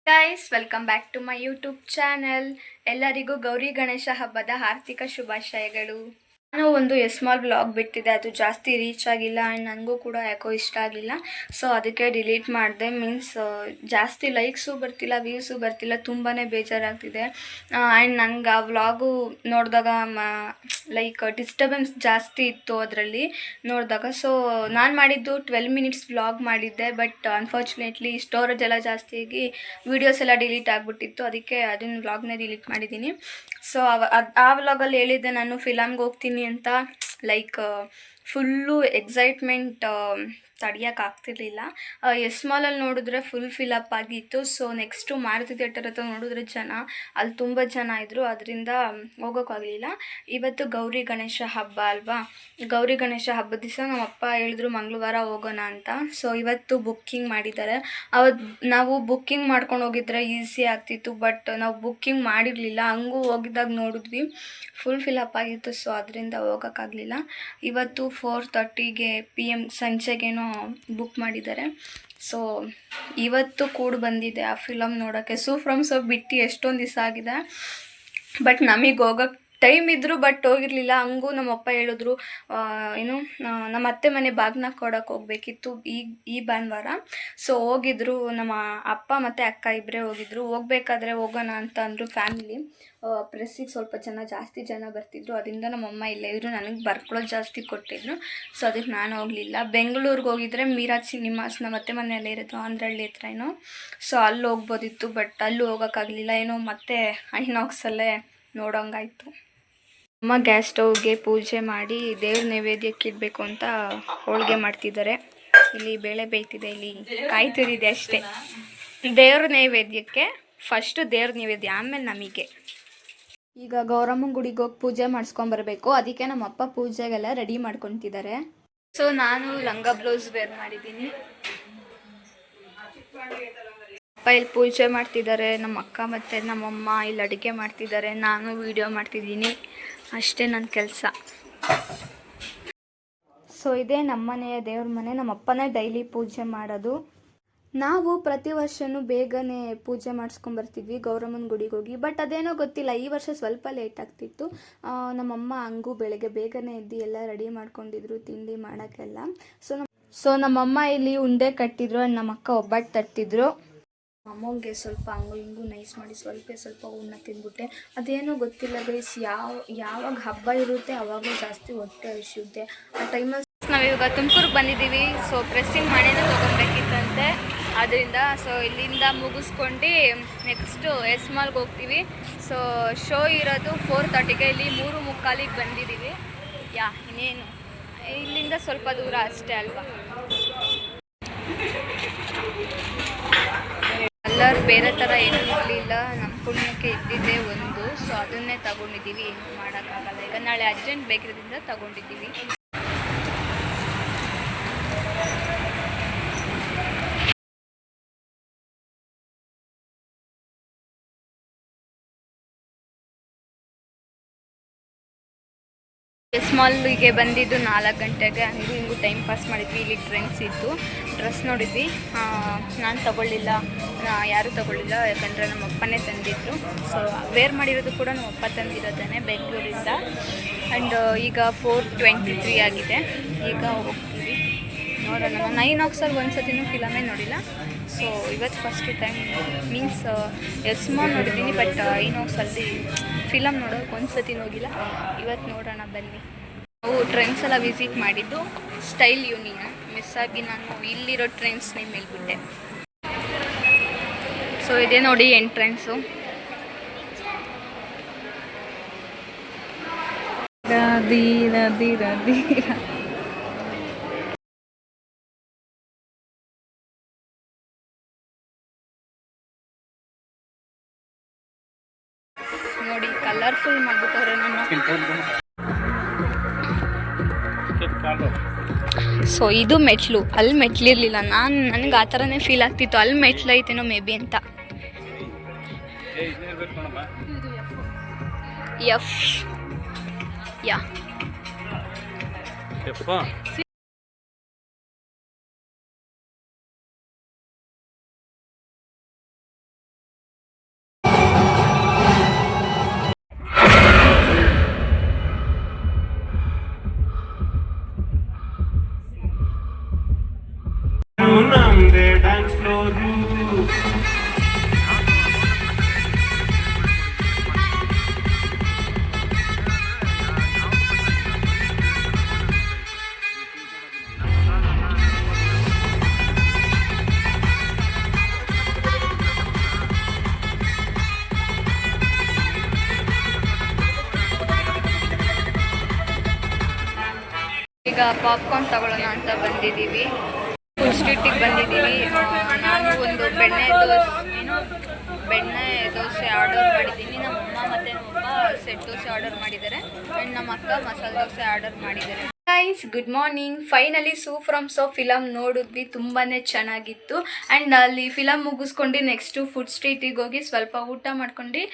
Guys welcome back to my YouTube channel. ಎಲ್ಲರಿಗೂ ಗೌರಿ ಗಣೇಶ ಹಬ್ಬದ ಆರ್ಥಿಕ ಶುಭಾಶಯಗಳು. ನಾನು ಒಂದು ಸ್ಮಾಲ್ ಬ್ಲಾಗ್ ಬಿಟ್ಟಿದ್ದೆ, ಅದು ಜಾಸ್ತಿ ರೀಚ್ ಆಗಿಲ್ಲ ಆ್ಯಂಡ್ ನನಗೂ ಕೂಡ ಯಾಕೋ ಇಷ್ಟ ಆಗಲಿಲ್ಲ. ಸೊ ಅದಕ್ಕೆ ಡಿಲೀಟ್ ಮಾಡಿದೆ. ಮೀನ್ಸ್ ಜಾಸ್ತಿ ಲೈಕ್ಸು ಬರ್ತಿಲ್ಲ, ವ್ಯೂಸು ಬರ್ತಿಲ್ಲ, ತುಂಬಾ ಬೇಜಾರಾಗ್ತಿದೆ. ಆ್ಯಂಡ್ ನನಗೆ ಆ ವ್ಲಾಗು ನೋಡಿದಾಗ ಲೈಕ್ ಡಿಸ್ಟರ್ಬೆನ್ಸ್ ಜಾಸ್ತಿ ಇತ್ತು ಅದರಲ್ಲಿ ನೋಡಿದಾಗ. ಸೊ ನಾನು ಮಾಡಿದ್ದು 12 ಮಿನಿಟ್ಸ್ ವ್ಲಾಗ್ ಮಾಡಿದ್ದೆ, ಬಟ್ ಅನ್ಫಾರ್ಚುನೇಟ್ಲಿ ಸ್ಟೋರೇಜ್ ಎಲ್ಲ ಜಾಸ್ತಿಯಾಗಿ ವೀಡಿಯೋಸ್ ಎಲ್ಲ ಡಿಲೀಟ್ ಆಗಿಬಿಟ್ಟಿತ್ತು. ಅದಕ್ಕೆ ಅದನ್ನು ವ್ಲಾಗ್ನೇ ಡಿಲೀಟ್ ಮಾಡಿದ್ದೀನಿ. ಸೊ ಆ ವ್ಲಾಗಲ್ಲಿ ಹೇಳಿದ್ದೆ ನಾನು ಫಿಲಮ್ಗೆ ಹೋಗ್ತೀನಿ ಅಂತ. ಲೈಕ್ ಫುಲ್ಲು ಎಕ್ಸೈಟ್ಮೆಂಟ್ ತಡೆಯೋಕ್ಕಾಗ್ತಿರ್ಲಿಲ್ಲ. ಎಸ್ ಮಾಲಲ್ಲಿ ನೋಡಿದ್ರೆ ಫುಲ್ ಫಿಲಪ್ ಆಗಿತ್ತು. ಸೊ ನೆಕ್ಸ್ಟು ಮಾರುತಿ ಥಿಯೇಟರ್ ಹತ್ರ ನೋಡಿದ್ರೆ ಜನ ಅಲ್ಲಿ ತುಂಬ ಜನ ಇದ್ದರು, ಅದರಿಂದ ಹೋಗೋಕ್ಕಾಗಲಿಲ್ಲ. ಇವತ್ತು ಗೌರಿ ಗಣೇಶ ಹಬ್ಬ ಅಲ್ವಾ, ಗೌರಿ ಗಣೇಶ ಹಬ್ಬದ ದಿವಸ ನಮ್ಮ ಅಪ್ಪ ಹೇಳಿದ್ರು ಮಂಗಳವಾರ ಹೋಗೋಣ ಅಂತ. ಸೊ ಇವತ್ತು ಬುಕ್ಕಿಂಗ್ ಮಾಡಿದ್ದಾರೆ. ಅವತ್ತು ನಾವು ಬುಕ್ಕಿಂಗ್ ಮಾಡ್ಕೊಂಡು ಹೋಗಿದ್ರೆ ಈಸಿ ಆಗ್ತಿತ್ತು, ಬಟ್ ನಾವು ಬುಕ್ಕಿಂಗ್ ಮಾಡಿರಲಿಲ್ಲ. ಹಂಗೂ ಹೋಗಿದ್ದಾಗ ನೋಡಿದ್ವಿ ಫುಲ್ ಫಿಲಪ್ ಆಗಿತ್ತು. ಸೊ ಅದರಿಂದ ಹೋಗೋಕ್ಕಾಗಲಿಲ್ಲ. ಇವತ್ತು 4:30 PM ಸಂಜೆಗೇನೋ ಬುಕ್ ಮಾಡಿದ್ದಾರೆ. ಸೊ ಇವತ್ತು ಕೂಡ ಬಂದಿದೆ ಆ ಫಿಲಮ್ ನೋಡೋಕ್ಕೆ. ಫ್ರಮ್ ಬಿಟ್ಟು ಎಷ್ಟೊಂದು ದಿವಸ ಆಗಿದೆ, ಬಟ್ ನಮಗೆ ಹೋಗೋಕ್ಕೆ ಟೈಮ್ ಇದ್ದರು ಬಟ್ ಹೋಗಿರಲಿಲ್ಲ. ಹಂಗೂ ನಮ್ಮಪ್ಪ ಹೇಳಿದ್ರು ನಮ್ಮ ಅತ್ತೆ ಮನೆ ಬಾಗ್ನ ಕೊಡೋಕೆ ಹೋಗಬೇಕಿತ್ತು ಈ ಭಾನುವಾರ. ಸೊ ಹೋಗಿದ್ರು, ನಮ್ಮ ಅಪ್ಪ ಮತ್ತು ಅಕ್ಕ ಇಬ್ಬರೇ ಹೋಗಿದ್ರು. ಹೋಗ್ಬೇಕಾದ್ರೆ ಹೋಗೋಣ ಅಂತ ಅಂದರು ಫ್ಯಾಮಿಲಿ. ಪ್ರೆಸ್ಸಿಗೆ ಸ್ವಲ್ಪ ಜಾಸ್ತಿ ಜನ ಬರ್ತಿದ್ರು, ಅದರಿಂದ ನಮ್ಮಮ್ಮ ಇಲ್ಲೇ ಇದ್ರು, ನನಗೆ ಬರ್ಕೊಳ್ಳೋದು ಜಾಸ್ತಿ ಕೊಟ್ಟಿದ್ರು. ಸೊ ಅದಕ್ಕೆ ನಾನು ಹೋಗಲಿಲ್ಲ. ಬೆಂಗಳೂರಿಗೆ ಹೋಗಿದ್ರೆ ಮೀರಾಜ್ ಸಿನಿಮಾಸ್ ನಮ್ಮ ಅತ್ತೆ ಮನೆಯಲ್ಲೇ ಇರೋದು, ಆಂಧ್ರಹಳ್ಳಿ ಹತ್ರ ಏನೋ. ಸೊ ಅಲ್ಲಿ ಹೋಗ್ಬೋದಿತ್ತು, ಬಟ್ ಅಲ್ಲೂ ಹೋಗೋಕ್ಕಾಗಲಿಲ್ಲ. ಏನೋ ಮತ್ತೆ ಐನಾಕ್ಸಲ್ಲೇ ನೋಡೋಂಗಾಯಿತು. ಅಮ್ಮ ಗ್ಯಾಸ್ ಸ್ಟವ್ಗೆ ಪೂಜೆ ಮಾಡಿ ದೇವ್ರ ನೈವೇದ್ಯಕ್ಕೆ ಇಡಬೇಕು ಅಂತ ಹೋಳಿಗೆ ಮಾಡ್ತಿದ್ದಾರೆ. ಇಲ್ಲಿ ಬೇಳೆ ಬೇಯ್ತಿದೆ, ಇಲ್ಲಿ ಕಾಯಿ ತುರಿದೆ ಅಷ್ಟೇ. ದೇವ್ರ ನೈವೇದ್ಯಕ್ಕೆ ಫಸ್ಟು ದೇವ್ರ ನೈವೇದ್ಯ, ಆಮೇಲೆ ನಮಗೆ. ಈಗ ಗೌರಮ್ಮನ ಗುಡಿಗೆ ಹೋಗಿ ಪೂಜೆ ಮಾಡಿಸ್ಕೊಂಬರ್ಬೇಕು. ಅದಕ್ಕೆ ನಮ್ಮಪ್ಪ ಪೂಜೆಗೆಲ್ಲ ರೆಡಿ ಮಾಡ್ಕೊತಿದ್ದಾರೆ. ಸೊ ನಾನು ಲಂಗ ಬ್ಲೌಸ್ ವೇರ್ ಮಾಡಿದ್ದೀನಿ. ಅಪ್ಪ ಇಲ್ಲಿ ಪೂಜೆ ಮಾಡ್ತಿದ್ದಾರೆ, ನಮ್ಮ ಅಕ್ಕ ಮತ್ತು ನಮ್ಮಮ್ಮ ಇಲ್ಲಿ ಅಡುಗೆ ಮಾಡ್ತಿದ್ದಾರೆ, ನಾನು ವಿಡಿಯೋ ಮಾಡ್ತಿದ್ದೀನಿ. ಅಷ್ಟೇ ನನ್ನ ಕೆಲಸ. ಸೊ ಇದೇ ನಮ್ಮನೆಯ ದೇವ್ರ ಮನೆ. ನಮ್ಮ ಅಪ್ಪನೇ ಡೈಲಿ ಪೂಜೆ ಮಾಡೋದು. ನಾವು ಪ್ರತಿ ವರ್ಷವೂ ಬೇಗನೆ ಪೂಜೆ ಮಾಡಿಸ್ಕೊಂಬರ್ತಿದ್ವಿ ಗೌರಮ್ಮನ ಗುಡಿಗೆ ಹೋಗಿ. ಬಟ್ ಅದೇನೋ ಗೊತ್ತಿಲ್ಲ, ಈ ವರ್ಷ ಸ್ವಲ್ಪ ಲೇಟ್ ಆಗ್ತಿತ್ತು. ನಮ್ಮಮ್ಮ ಹಂಗೂ ಬೆಳಗ್ಗೆ ಬೇಗನೆ ಎದ್ದು ಎಲ್ಲ ರೆಡಿ ಮಾಡ್ಕೊಂಡಿದ್ರು ತಿಂಡಿ ಮಾಡೋಕ್ಕೆಲ್ಲ. ಸೊ ನಮ್ಮಮ್ಮ ಇಲ್ಲಿ ಉಂಡೆ ಕಟ್ಟಿದ್ರು, ನಮ್ಮ ಅಕ್ಕ ಒಬ್ಬಟ್ಟು ತಟ್ಟಿದ್ರು. ಅಮ್ಮಂಗೆ ಸ್ವಲ್ಪ ಹಂಗು ಹಿಂಗು ನೈಸ್ ಮಾಡಿ ಸ್ವಲ್ಪ ಹೂರಣ ತಿಂದ್ಬಿಟ್ಟೆ. ಅದೇನೋ ಗೊತ್ತಿಲ್ಲ ಗೈಸ್, ಯಾವಾಗ ಹಬ್ಬ ಇರುತ್ತೆ ಅವಾಗಲೂ ಜಾಸ್ತಿ ಹೊಟ್ಟೆ ಹಸಿಯುತ್ತೆ. ಆ ಟೈಮಲ್ಲಿ ನಾವಿವಾಗ ತುಮಕೂರಿಗೆ ಬಂದಿದ್ದೀವಿ. ಸೊ ಪ್ರೆಸ್ಸಿಂಗ್ ಮಾಡಿನೇ ತೊಗೊಬೇಕಿತ್ತಂತೆ, ಅದರಿಂದ ಸೊ ಇಲ್ಲಿಂದ ಮುಗಿಸ್ಕೊಂಡು ನೆಕ್ಸ್ಟು ಎಸ್ ಮಾಲ್ಗೆ ಹೋಗ್ತೀವಿ. ಸೊ ಶೋ ಇರೋದು 4:30ಗೆ, ಇಲ್ಲಿ 3:45ಗೆ ಬಂದಿದ್ದೀವಿ. ಇನ್ನೇನು ಇಲ್ಲಿಂದ ಸ್ವಲ್ಪ ದೂರ ಅಷ್ಟೇ ಅಲ್ವಾ. ಕಲರ್ ಬೇರೆ ಥರ ಏನೂ ಇರಲಿಲ್ಲ, ನಮ್ಮ ಪುಣ್ಯಕ್ಕೆ ಇದ್ದಿದ್ದೇ ಒಂದು. ಸೊ ಅದನ್ನೇ ತಗೊಂಡಿದ್ದೀವಿ, ಏನು ಮಾಡೋಕ್ಕಾಗಲ್ಲ. ಈಗ ನಾಳೆ ಅರ್ಜೆಂಟ್ ಬೇಕಿರೋದ್ರಿಂದ ತಗೊಂಡಿದ್ದೀವಿ. ಸ್ಮಾಲಿಗೆ ಬಂದಿದ್ದು 4 ಗಂಟೆಗೆ. ಹಂಗೂ ಹಿಂಗೂ ಟೈಮ್ ಪಾಸ್ ಮಾಡಿದ್ವಿ. ಇಲ್ಲಿ ಟ್ರೆಂಡ್ಸ್ ಇತ್ತು, ಡ್ರೆಸ್ ನೋಡಿದ್ವಿ. ನಾನು ತಗೊಳ್ಳಿಲ್ಲ, ಯಾರೂ ತಗೊಳ್ಳಿಲ್ಲ, ಯಾಕಂದರೆ ನಮ್ಮ ಅಪ್ಪನೇ ತಂದಿದ್ರು. ಸೊ ವೇರ್ ಮಾಡಿರೋದು ಕೂಡ ನಮ್ಮ ಅಪ್ಪ ತಂದಿರೋದೇ ಬೆಂಗಳೂರಿಂದ. ಆ್ಯಂಡ್ ಈಗ 4:23 ಆಗಿದೆ. ಈಗ ಹೋಗ್ತೀವಿ, ನೋಡೋಣ. ನಾನು ಐನಾಕ್ಸಲ್ಲಿ ಒಂದು ಸತಿನೂ ಫಿಲಮೇ ನೋಡಿಲ್ಲ. ಸೊ ಇವತ್ತು first time, means S mall ನೋಡಿದ್ದೀನಿ, ಬಟ್ ಐನಾಕ್ಸಲ್ಲಿ ಫಿಲಮ್ ನೋಡೋಕೆ ಒಂದು ಸತಿ ಹೋಗಿಲ್ಲ. ಇವತ್ತು ನೋಡೋಣ ಬನ್ನಿ. ನಾವು ಟ್ರೆಂಡ್ಸ್ ಎಲ್ಲ ವಿಸಿಟ್ ಮಾಡಿದ್ದು ಸ್ಟೈಲ್ ಯೂನಿಯನ್. ಮಿಸ್ ಆಗಿ ನಾನು ಇಲ್ಲಿರೋ ಟ್ರೆಂಡ್ಸ್ನೇ ಮೇಲ್ಬಿಟ್ಟೆ. ಸೊ ಇದೇ ನೋಡಿ ಎಂಟ್ರೆನ್ಸು. ನೋಡಿ ಕಲರ್ಫುಲ್ ಮಾಡ್ಬಿಟ್ಟವ್ರೆ ನನ್ನ. ಸೊ ಇದು ಮೆಟ್ಲು, ಅಲ್ಲಿ ಮೆಟ್ಲಿರಲಿಲ್ಲ. ನನಗೆ ಆ ಥರನೇ ಫೀಲ್ ಆಗ್ತಿತ್ತು, ಅಲ್ಲಿ ಮೆಟ್ಲು ಐತೇನೋ ಮೇ ಬಿ ಅಂತ. ಎಫ್ ಈಗ ಪಾಪ್ಕಾರ್ನ್ ತಗೊಳ್ಳೋಣ ಅಂತ ಬಂದಿದ್ದೀವಿ. ಫುಡ್ ಸ್ಟ್ರೀಟಿಗೆ ಬಂದಿದ್ದೀವಿ. ನಾನು ಒಂದು ಬೆಣ್ಣೆ ದೋಸೆ ಆರ್ಡರ್ ಮಾಡಿದ್ದೀನಿ. ನಮ್ಮಮ್ಮ ಮತ್ತು ನಮ್ಮಪ್ಪ ಸೆಟ್ ದೋಸೆ ಆರ್ಡರ್ ಮಾಡಿದ್ದಾರೆ ಆ್ಯಂಡ್ ನಮ್ಮ ಅಕ್ಕ ಮಸಾಲೆ ದೋಸೆ ಆರ್ಡರ್ ಮಾಡಿದ್ದಾರೆ. Guys, good morning. Finally Su from So film ನೋಡಿದ್ವಿ. ತುಂಬಾ ಚೆನ್ನಾಗಿತ್ತು. ಆ್ಯಂಡ್ ಅಲ್ಲಿ ಫಿಲಮ್ ಮುಗಿಸ್ಕೊಂಡು ನೆಕ್ಸ್ಟು ಫುಡ್ ಸ್ಟ್ರೀಟಿಗೆ ಹೋಗಿ ಸ್ವಲ್ಪ ಊಟ ಮಾಡ್ಕೊಂಡು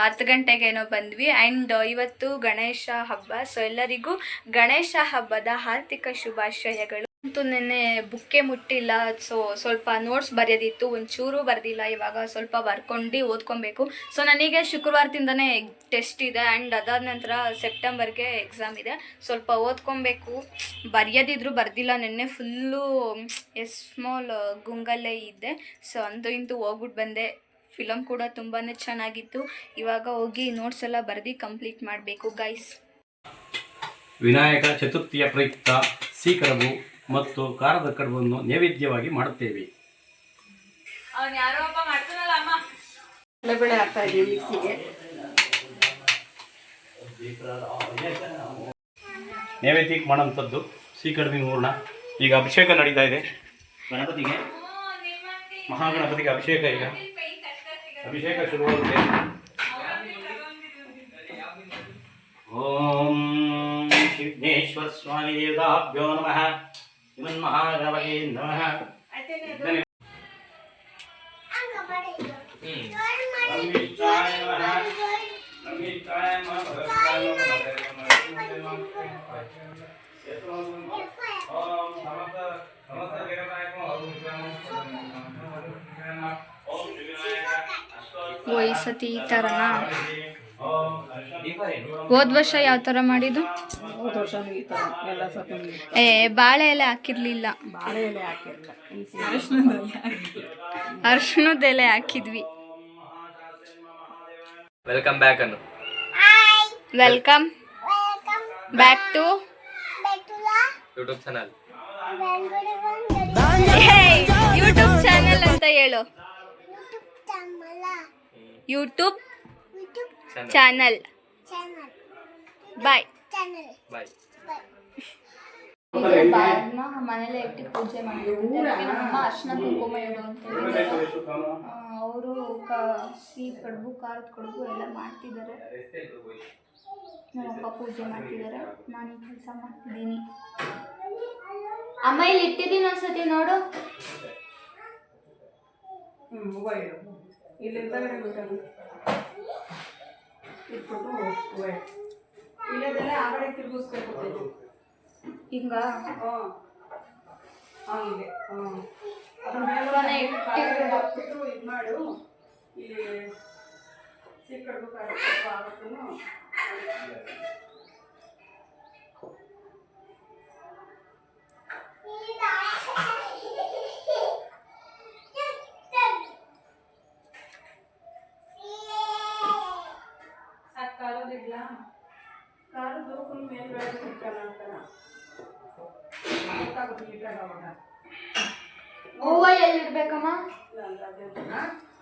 10 ಗಂಟೆಗೇನೋ ಬಂದ್ವಿ. ಆ್ಯಂಡ್ ಇವತ್ತು ಗಣೇಶ ಹಬ್ಬ. ಸೊ ಎಲ್ಲರಿಗೂ ಗಣೇಶ ಹಬ್ಬದ ಹಾರ್ದಿಕ ಶುಭಾಶಯಗಳು. ಅಂತೂ ನೆನ್ನೆ ಬುಕ್ಕೆ ಮುಟ್ಟಿಲ್ಲ. ಸೊ ಸ್ವಲ್ಪ ನೋಟ್ಸ್ ಬರೆಯೋದಿತ್ತು, ಒಂಚೂರು ಬರೆದಿಲ್ಲ. ಇವಾಗ ಸ್ವಲ್ಪ ಬರ್ಕೊಂಡು ಓದ್ಕೊಬೇಕು. ಸೊ ನನಗೆ ಶುಕ್ರವಾರದಿಂದನೇ ಟೆಸ್ಟ್ ಇದೆ ಆ್ಯಂಡ್ ಅದಾದ ನಂತರ ಸೆಪ್ಟೆಂಬರ್ಗೆ ಎಕ್ಸಾಮ್ ಇದೆ. ಸ್ವಲ್ಪ ಓದ್ಕೊಬೇಕು. ಬರೆಯೋದಿದ್ರು ಬರ್ದಿಲ್ಲ. ನೆನ್ನೆ ಫುಲ್ಲು ಸ್ಮಾಲ್ ಗುಂಗಲ್ಲೇ ಇದ್ದೆ. ಸೊ ಅಂತೂ ಇಂತೂ ಹೋಗ್ಬಿಟ್ಟು ಬಂದೆ. ಫಿಲಮ್ ಕೂಡ ತುಂಬಾ ಚೆನ್ನಾಗಿತ್ತು. ಇವಾಗ ಹೋಗಿ ನೋಟ್ಸ್ ಎಲ್ಲ ಬರೆದು ಕಂಪ್ಲೀಟ್ ಮಾಡಬೇಕು ಗೈಸ್. ವಿನಾಯಕ ಚತುರ್ಥಿಯ ಪ್ರಯುಕ್ತ ಸಿಹಿಕಡುಬು ಮತ್ತು ಖಾರದ ಕಡುಬನ್ನು ನೈವೇದ್ಯವಾಗಿ ಮಾಡುತ್ತೇವೆ. ಕಡಲೆಬೇಳೆ ಹಾಕ್ತಾ ಇದ್ದೀವಿ ಮಿಕ್ಸಿಗೆ. ನೈವೇದ್ಯಕ್ಕೆ ಮಾಡೋಂಥದ್ದು ಸಿಹಿ ಕಡುಬಿನ ಹೂರ್ಣ. ಈಗ ಅಭಿಷೇಕ ನಡೀತಾ ಇದೆ. ಗಣಪತಿಗೆ, ಮಹಾಗಣಪತಿಗೆ ಅಭಿಷೇಕ. ಈಗ ಅಭಿಷೇಕ ಶುರುವಾಗುತ್ತೆ. ಓಂ ವಿಘ್ನೇಶ್ವರ ಸ್ವಾಮಿ ದೇವತಾಭ್ಯೋ ನಮಃ. ಶ್ರೀಮನ್ ಮಹಾಗಣಪತಿ ನಮಃ. ಈ ಸತಿ ಈ ಥರನಾ? ಹೋದ ವರ್ಷ ಯಾವ ಥರ ಮಾಡಿದ್ದು? ಹೋದ ವರ್ಷನೂ ಈ ಥರ ಎಲ್ಲ ಸ್ವಲ್ಪ ಬಾಳೆ ಎಲೆ ಹಾಕಿರ್ಲಿಲ್ಲ. ಬಾಳೆ ಎಲೆ ಹಾಕಿರಲಿಲ್ಲ, ಅರ್ಶಿಣದ ಎಲೆ ಹಾಕಿದ್ವಿ. ವೆಲ್ಕಮ್ ಬ್ಯಾಕ್ ಅನ್ನು. Welcome back to YouTube channel. YouTube channel ಅಂತ ಹೇಳು. YouTube channel. Bye bye. ಮನೇಲೆ ಇಟ್ಟು ಪೂಜೆ ಮಾಡಿದ್ರು. ನಮ್ಮಮ್ಮ ಅರ್ಶಿನ ಕುಂಕುಮ ಇಡು ಅಂತ ಹೇಳಿದ್ದಾರೆ. ಅವರು ಸಿಹಿ ಕಡುಬು, ಖಾರದ ಕಡುಬು ಎಲ್ಲ ಮಾಡ್ತಿದ್ದಾರೆ. ನಮ್ಮಪ್ಪ ಪೂಜೆ ಮಾಡ್ತಿದ್ದಾರೆ, ನಾನು ಈ ಕೆಲಸ ಮಾಡ್ತಿದ್ದೀನಿ. ಅಮ್ಮ ಇಲ್ಲಿ ಇಟ್ಟಿದ್ದೀನಿ ಒಂದ್ಸತಿ ನೋಡು. ಇಲ್ಲಿಂದ ಇಟ್ಬಿಟ್ಟು ಇಲ್ಲದೆಲ್ಲ ಆ ಕಡೆ ತಿರುಗಿಸ್ಬೇಕು. ಹಿಂಗ ಹಂಗೆ ಅದ್ರ ಮೇಲೆ ಹಾಕ್ಬಿಟ್ಟು ಇದು ಮಾಡು. ಇಲ್ಲಿ ಸಿಕ್ಕಡ್ಬೇಕು ಆಗುತ್ತೂ. ಖಾರದ್ದು ಫುಲ್ ಮೇಲ್ಗಡೆ ಸಿಕ್ಕಲ್ಲ ಅಂತಾನ ಹೂವ ಎಲ್ಲಿಡ್ಬೇಕಮ್ಮ?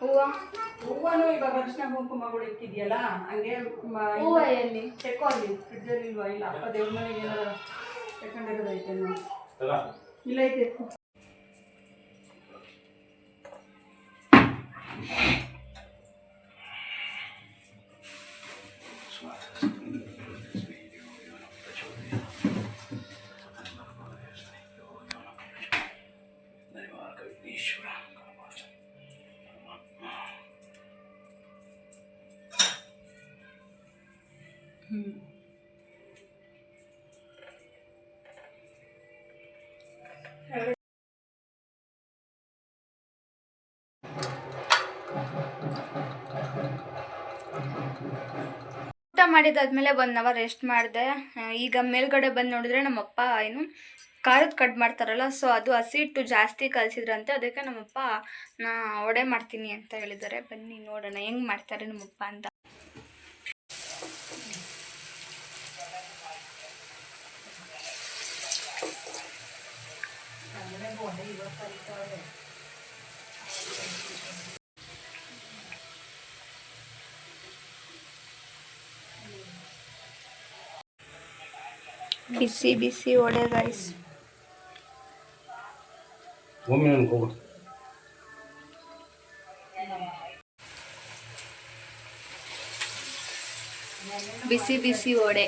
ಹೂವನು ಇವಾಗ ಅರಿಶಿನ ಕುಂಕುಮಗಳು ಇಕ್ಕಿದ್ಯಲ್ಲ, ಹಂಗೆ ಹೂವ ಎಲ್ಲಿ ಚೆಕ್ಕೋ ಅಲ್ಲಿ ಫ್ರಿಡ್ಜಲ್ಲಿ ಇಲ್ವಾ? ಇಲ್ಲ, ಅಪ್ಪ ದೇವ್ರ ಮನೆಗೆ ಏನಾರ ತಗೊಂಡಿರೋದೈತೆ. ಇಲ್ಲ ಐತೆ. ಊಟ ಮಾಡಿದಾದ್ಮೇಲೆ 1 ಅವರ್ ರೆಸ್ಟ್ ಮಾಡಿದೆ. ಈಗ ಮೇಲ್ಗಡೆ ಬಂದು ನೋಡಿದ್ರೆ ನಮ್ಮಪ್ಪ ಏನು ಖಾರದ ಕಡ್ ಮಾಡ್ತಾರಲ್ಲ, ಸೊ ಅದು ಹಸಿ ಹಿಟ್ಟು ಜಾಸ್ತಿ ಕಲಿಸಿದ್ರಂತೆ. ಅದಕ್ಕೆ ನಮ್ಮಪ್ಪ ವಡೆ ಮಾಡ್ತೀನಿ ಅಂತ ಹೇಳಿದ್ದಾರೆ. ಬನ್ನಿ ನೋಡೋಣ ಹೆಂಗೆ ಮಾಡ್ತಾರೆ ನಮ್ಮಪ್ಪ ಅಂತ. ಬಿಸಿ ಬಿಸಿ ವಡೆ ಗೈಸ್. ಒಮ್ಮೆ ಅನ್ಕೋಬಿಟ್ಟು ಬಿಸಿ ಬಿಸಿ ವಡೆ.